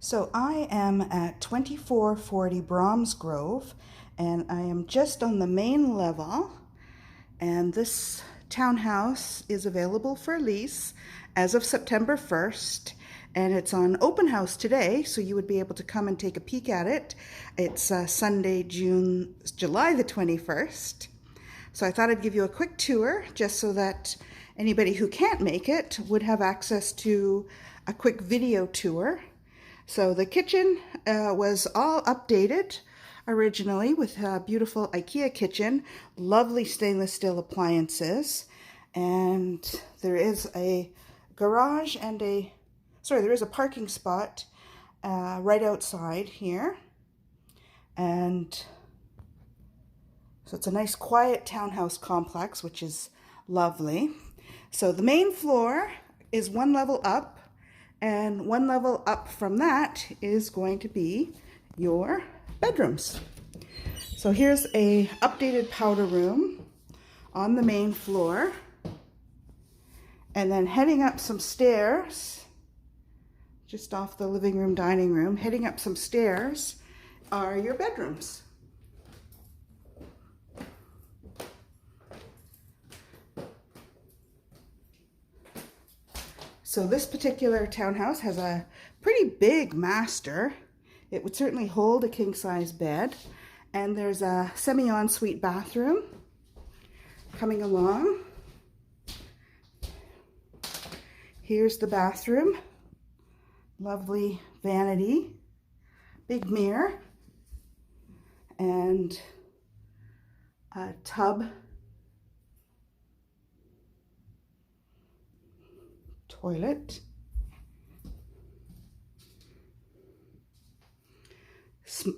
So I am at 2440 Bromsgrove, and I am just on the main level, and this townhouse is available for lease as of September 1st, and it's on open house today, so you would be able to come and take a peek at it. It's Sunday, July the 21st. So I thought I'd give you a quick tour just so that anybody who can't make it would have access to a quick video tour. So the kitchen was all updated originally with a beautiful IKEA kitchen, lovely stainless steel appliances, and there is a garage and there is a parking spot right outside here. And so it's a nice quiet townhouse complex, which is lovely. So the main floor is one level up, and one level up from that is going to be your bedrooms. So here's a updated powder room on the main floor. And then heading up some stairs, just off the living room, dining room, heading up some stairs are your bedrooms. So this particular townhouse has a pretty big master. It would certainly hold a king-size bed. And there's a semi-ensuite bathroom coming along. Here's the bathroom. Lovely vanity, big mirror, and a tub, toilet,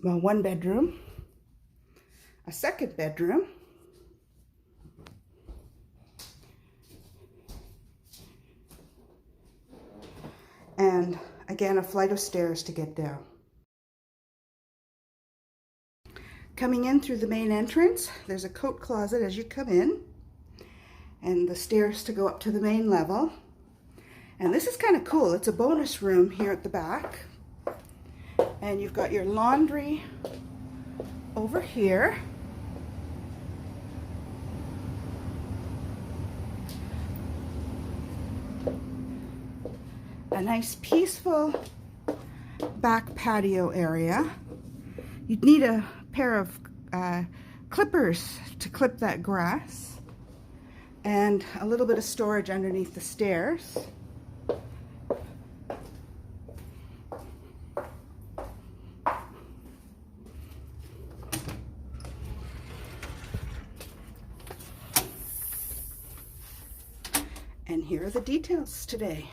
one bedroom, a second bedroom, and again a flight of stairs to get down. Coming in through the main entrance, there's a coat closet as you come in, and the stairs to go up to the main level. And this is kind of cool. It's a bonus room here at the back. And you've got your laundry over here. A nice peaceful back patio area. You'd need a pair of clippers to clip that grass, and a little bit of storage underneath the stairs. And here are the details today.